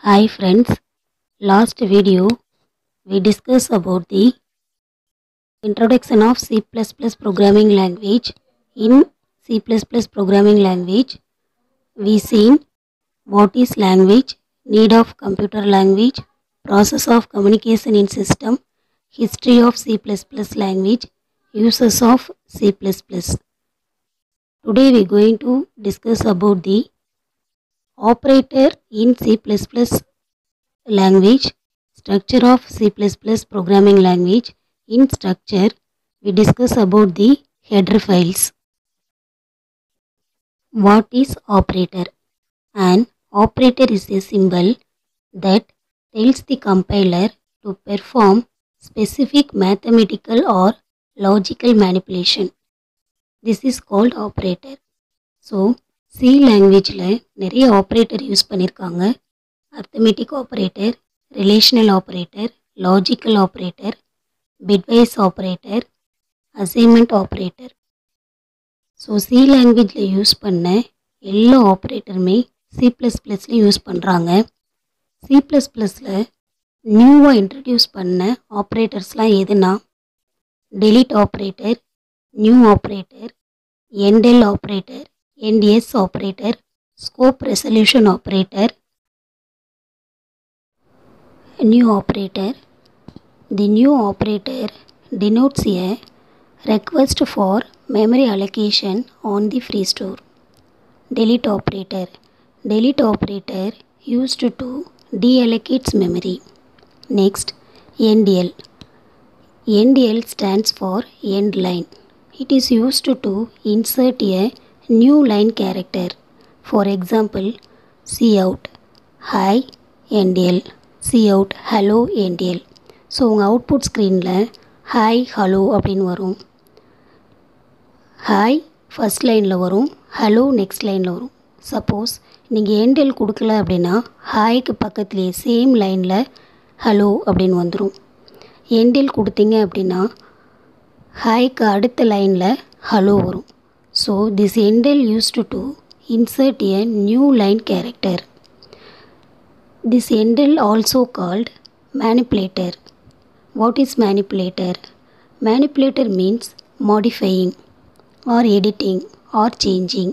Hi friends, last video we discussed about the introduction of C++ programming language. In C++ programming language, we seen what is language, need of computer language, process of communication in system, history of C++ language, uses of C++. Today we are going to discuss about the operator in C++ language, structure of C++ programming language. In structure, we discuss about the header files. What is operator? An operator is a symbol that tells the compiler to perform specific mathematical or logical manipulation. This is called operator. So, C language la நிறைய operator use பண்ணிருக்காங்க. Arithmetic operator, relational operator, logical operator, bitwise operator, assignment operator. So C லாங்குவேஜில் use பண்ண எல்லா ஆப்ரேட்டருமே C++ல use பண்ணுறாங்க. C++ல நியூவாக introduce பண்ண ஆப்ரேட்டர்ஸ்லாம் எதுனா delete operator, new operator, endl operator, ends operator, scope resolution operator, new operator. The new operator denotes a request for memory allocation on the free store. Delete operator. Delete operator used to deallocates memory. Next, endl. Endl stands for end line. It is used to insert a new line character. For example, cout, hi, endl. cout, hello, endl. So உங்கள் output ஸ்க்ரீனில் hi hello அப்படின்னு வரும். Hi first லைனில் வரும், hello next லைனில் வரும். Suppose நீங்கள் என்டெல் கொடுக்கல அப்படின்னா ஹாய்க்கு பக்கத்துலேயே சேம் லைனில் ஹலோ அப்படின்னு வந்துடும். என்டெல் கொடுத்தீங்க அப்படின்னா ஹாய்க்கு அடுத்த லைனில் ஹலோ வரும். So this endl used to insert a new line character. This endl also called manipulator. What is manipulator? Manipulator means modifying or editing or changing.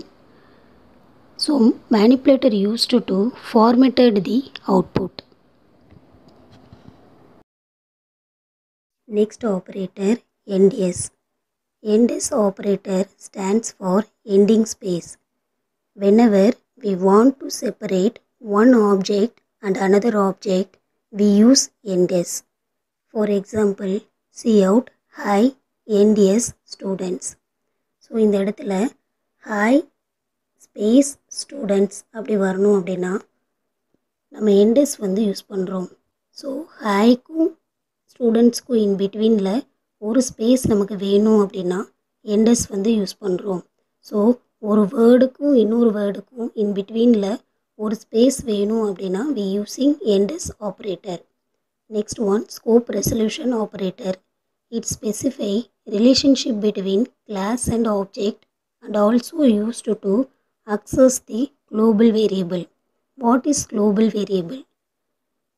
So manipulator used to formatted the output. Next operator, ends. Ends operator stands for ending space. Whenever we want to separate one object and another object, we use ends. For example, cout, hi, ends students. So இந்த இடத்துல hi space students அப்படி வரணும் அப்படின்னா நம்ம என்டெஸ் use பண்ணுறோம். So ஹாய்க்கும் ஸ்டூடெண்ட்ஸ்க்கும் இன் பிட்வீனில் ஒரு space நமக்கு வேணும் அப்படின்னா என்டெஸ் யூஸ் பண்ணுறோம். ஸோ ஒரு வேர்டுக்கும் இன்னொரு வேர்டுக்கும் இன் பிட்வீனில் ஒரு ஸ்பேஸ் வேணும் அப்படின்னா we using ends operator. Next one, scope resolution operator. It specifies relationship between class and object and also used to access the global variable. What is global variable?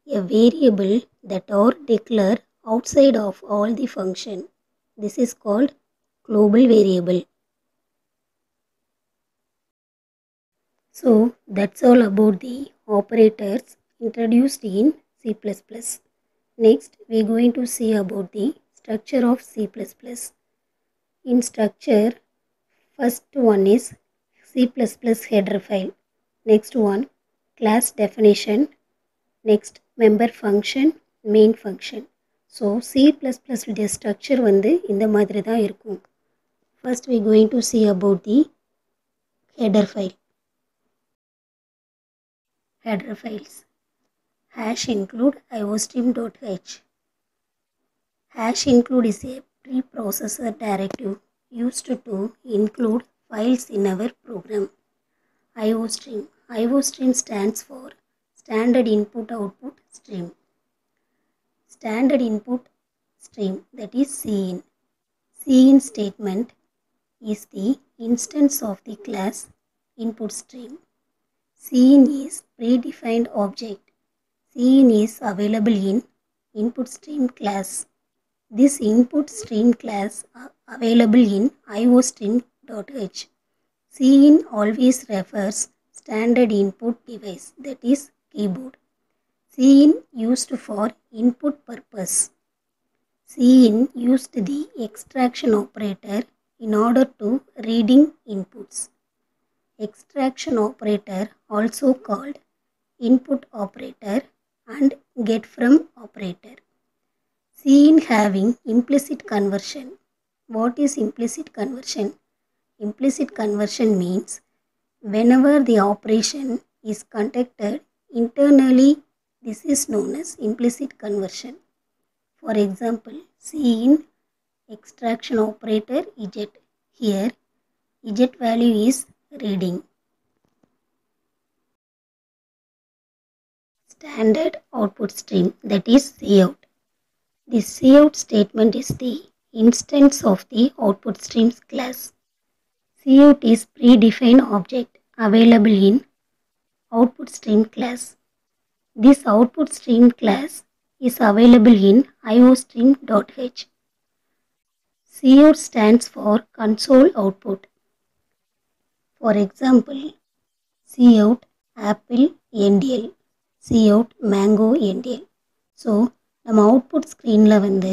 A variable that are declared outside of all the function. This is called global variable. So that's all about the operators introduced in C++. Next, we are going to see about the structure of C++. In structure, first one is C++ header file. Next one, class definition. Next, member function, main function. So, C++ உடைய structure இந்த மாதிரி தான் இருக்கும். First, we are going to see about the header file. Header files. Hash include iostream.h. Hash include is a preprocessor directive used to include files in our program. iostream. iostream stands for standard input output stream. Standard input stream, that is cin. Cin statement is the instance of the class input stream. Cin is predefined object Cin is available in input stream class. This input stream class available in iostream.h. Cin always refers standard input device, that is keyboard. Cin used for input purpose. Cin used the extraction operator in order to reading inputs. Extraction operator, also called input operator and get from operator. Cin having implicit conversion. What is implicit conversion? Implicit conversion means whenever the operation is conducted internally, this is known as implicit conversion. For example, Cin extraction operator eject. Here, eject value is reading. Standard output stream, that is Cout. The Cout statement is the instance of the output streams class. Cout is predefined object available in output stream class. This output stream class is available in iostream.h. Cout stands for console output. For example, Cout apple NDL, Cout mango NDL. So, நம்ம output ஸ்க்ரீனில் வந்து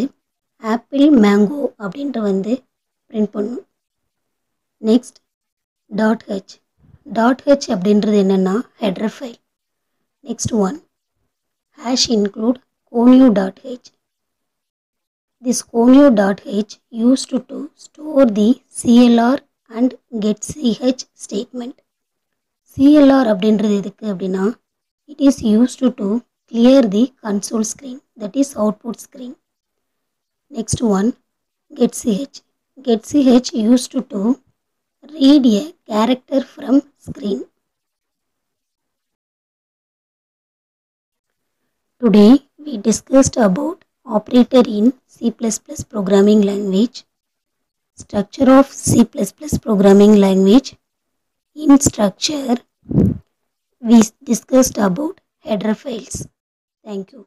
apple mango அப்படின்ட்டு வந்து print பண்ணும். Next .h. .h அப்படின்றது என்னென்னா header file. Next one hash include connew.h. This connew.h used to store the CLR and getch statement. CLR அப்படின்றது எதுக்கு அப்படின்னா it is used to clear the console screen, that is output screen. Next one, getch. Getch used to read a character from screen. Today we discussed about operator in C++ programming language, structure of C++ programming language. In structure, we discussed about header files. Thank you.